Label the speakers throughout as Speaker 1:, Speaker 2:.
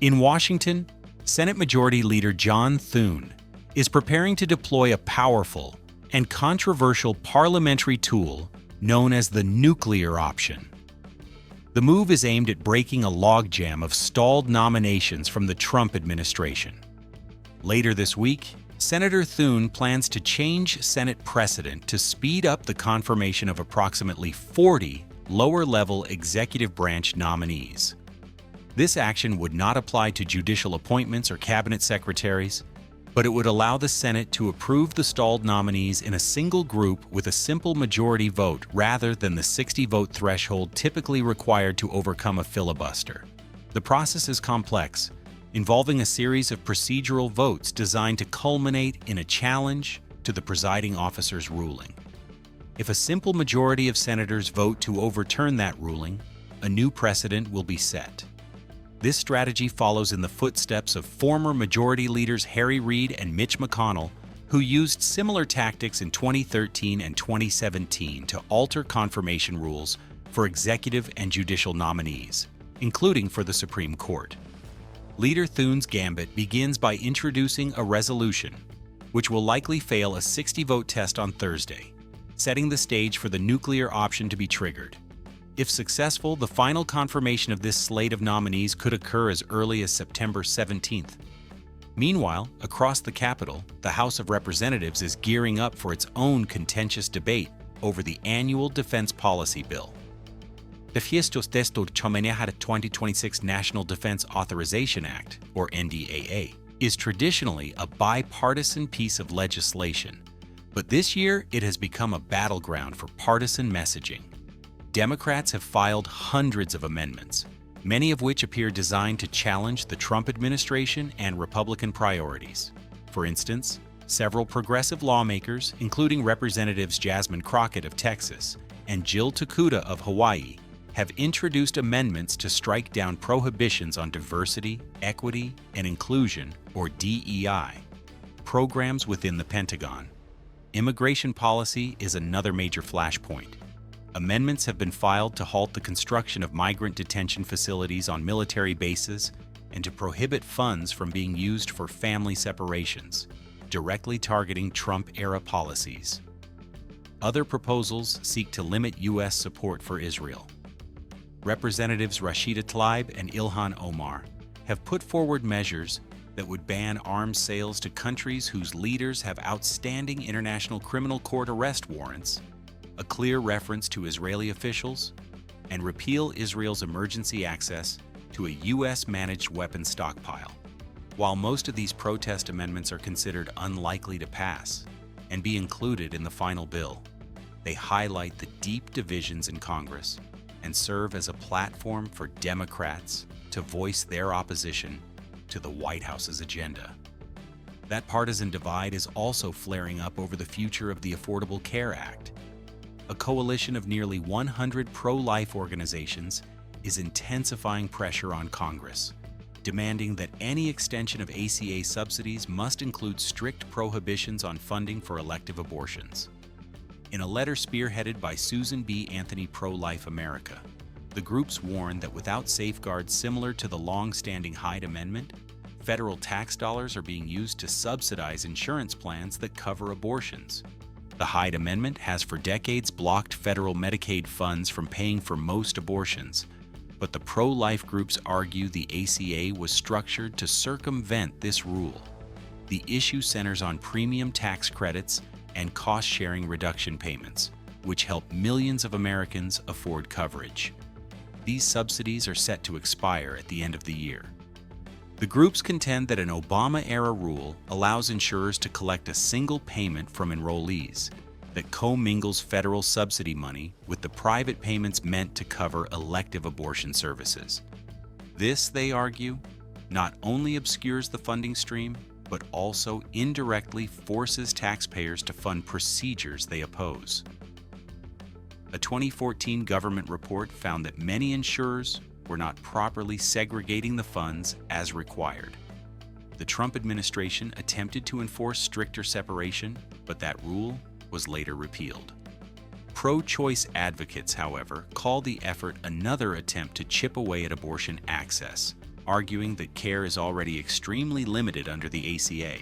Speaker 1: In Washington, Senate Majority Leader John Thune is preparing to deploy a powerful and controversial parliamentary tool known as the nuclear option. The move is aimed at breaking a logjam of stalled nominations from the Trump administration. Later this week, Senator Thune plans to change Senate precedent to speed up the confirmation of approximately 40 lower-level executive branch nominees. This action would not apply to judicial appointments or cabinet secretaries, but it would allow the Senate to approve the stalled nominees in a single group with a simple majority vote rather than the 60-vote threshold typically required to overcome a filibuster. The process is complex, involving a series of procedural votes designed to culminate in a challenge to the presiding officer's ruling. If a simple majority of senators vote to overturn that ruling, a new precedent will be set. This strategy follows in the footsteps of former Majority Leaders Harry Reid and Mitch McConnell, who used similar tactics in 2013 and 2017 to alter confirmation rules for executive and judicial nominees, including for the Supreme Court. Leader Thune's gambit begins by introducing a resolution, which will likely fail a 60-vote test on Thursday, setting the stage for the nuclear option to be triggered. If successful, the final confirmation of this slate of nominees could occur as early as September 17th. Meanwhile, across the Capitol, the House of Representatives is gearing up for its own contentious debate over the annual defense policy bill. The Fiestos Testo Chomeneja 2026 National Defense Authorization Act, or NDAA, is traditionally a bipartisan piece of legislation, but this year it has become a battleground for partisan messaging. Democrats have filed hundreds of amendments, many of which appear designed to challenge the Trump administration and Republican priorities. For instance, several progressive lawmakers, including Representatives Jasmine Crockett of Texas and Jill Takuda of Hawaii, have introduced amendments to strike down prohibitions on diversity, equity, and inclusion, or DEI, programs within the Pentagon. Immigration policy is another major flashpoint. Amendments have been filed to halt the construction of migrant detention facilities on military bases and to prohibit funds from being used for family separations, directly targeting Trump-era policies. Other proposals seek to limit U.S. support for Israel. Representatives Rashida Tlaib and Ilhan Omar have put forward measures that would ban arms sales to countries whose leaders have outstanding International Criminal Court arrest warrants, a clear reference to Israeli officials, and repeal Israel's emergency access to a U.S.-managed weapons stockpile. While most of these protest amendments are considered unlikely to pass and be included in the final bill, they highlight the deep divisions in Congress and serve as a platform for Democrats to voice their opposition to the White House's agenda. That partisan divide is also flaring up over the future of the Affordable Care Act. A coalition of nearly 100 pro-life organizations is intensifying pressure on Congress, demanding that any extension of ACA subsidies must include strict prohibitions on funding for elective abortions. In a letter spearheaded by Susan B. Anthony Pro-Life America, the groups warn that without safeguards similar to the long-standing Hyde Amendment, federal tax dollars are being used to subsidize insurance plans that cover abortions. The Hyde Amendment has for decades blocked federal Medicaid funds from paying for most abortions, but the pro-life groups argue the ACA was structured to circumvent this rule. The issue centers on premium tax credits and cost-sharing reduction payments, which help millions of Americans afford coverage. These subsidies are set to expire at the end of the year. The groups contend that an Obama-era rule allows insurers to collect a single payment from enrollees that commingles federal subsidy money with the private payments meant to cover elective abortion services. This, they argue, not only obscures the funding stream, but also indirectly forces taxpayers to fund procedures they oppose. A 2014 government report found that many insurers were not properly segregating the funds as required. The Trump administration attempted to enforce stricter separation, but that rule was later repealed. Pro-choice advocates, however, call the effort another attempt to chip away at abortion access arguing that care is already extremely limited under the ACA.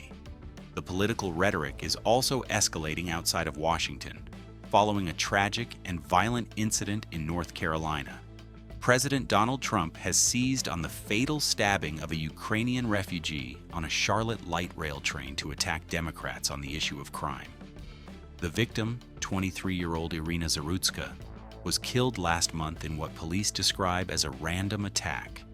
Speaker 1: The political rhetoric is also escalating outside of Washington, following a tragic and violent incident in North Carolina. President Donald Trump has seized on the fatal stabbing of a Ukrainian refugee on a Charlotte light rail train to attack Democrats on the issue of crime. The victim, 23-year-old Irina Zarutska, was killed last month in what police describe as a random attack.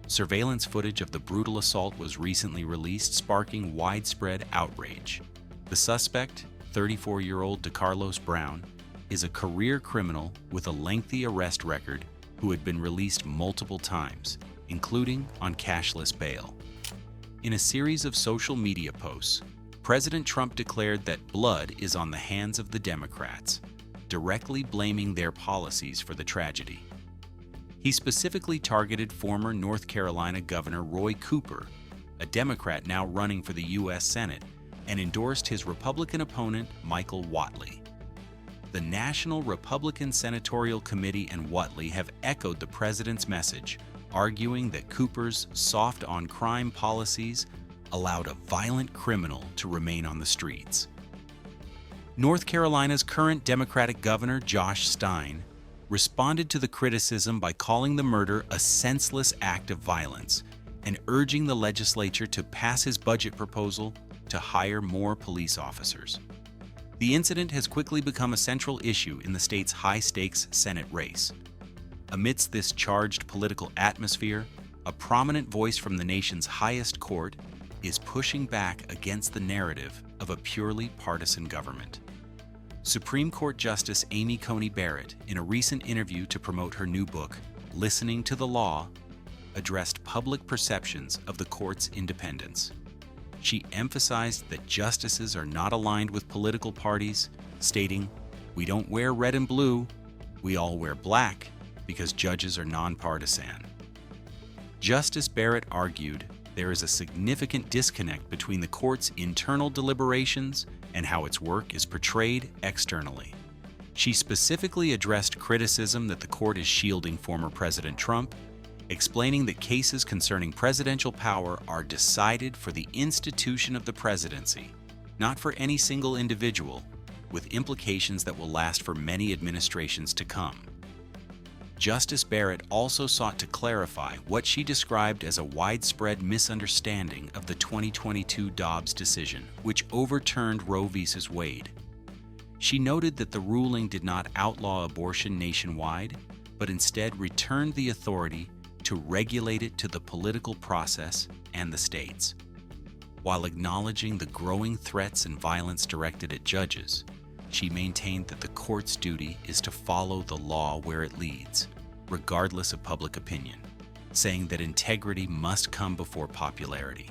Speaker 1: Surveillance footage of the brutal assault was recently released, sparking widespread outrage. The suspect, 34-year-old DeCarlos Brown, is a career criminal with a lengthy arrest record who had been released multiple times, including on cashless bail. In a series of social media posts, President Trump declared that blood is on the hands of the Democrats, directly blaming their policies for the tragedy. He specifically targeted former North Carolina Governor Roy Cooper, a Democrat now running for the U.S. Senate, and endorsed his Republican opponent, Michael Whatley. The National Republican Senatorial Committee and Whatley have echoed the president's message, arguing that Cooper's soft-on-crime policies allowed a violent criminal to remain on the streets. North Carolina's current Democratic governor, Josh Stein, responded to the criticism by calling the murder a senseless act of violence and urging the legislature to pass his budget proposal to hire more police officers. The incident has quickly become a central issue in the state's high-stakes Senate race. Amidst this charged political atmosphere, a prominent voice from the nation's highest court is pushing back against the narrative of a purely partisan government. Supreme Court Justice Amy Coney Barrett, in a recent interview to promote her new book, Listening to the Law, addressed public perceptions of the court's independence. She emphasized that justices are not aligned with political parties, stating, "We don't wear red and blue, we all wear black because judges are nonpartisan." Justice Barrett argued there is a significant disconnect between the court's internal deliberations and how its work is portrayed externally. She specifically addressed criticism that the court is shielding former President Trump, explaining that cases concerning presidential power are decided for the institution of the presidency, not for any single individual, with implications that will last for many administrations to come. Justice Barrett also sought to clarify what she described as a widespread misunderstanding of the 2022 Dobbs decision, which overturned Roe v. Wade. She noted that the ruling did not outlaw abortion nationwide, but instead returned the authority to regulate it to the political process and the states. While acknowledging the growing threats and violence directed at judges, she maintained that the court's duty is to follow the law where it leads, regardless of public opinion, saying that integrity must come before popularity.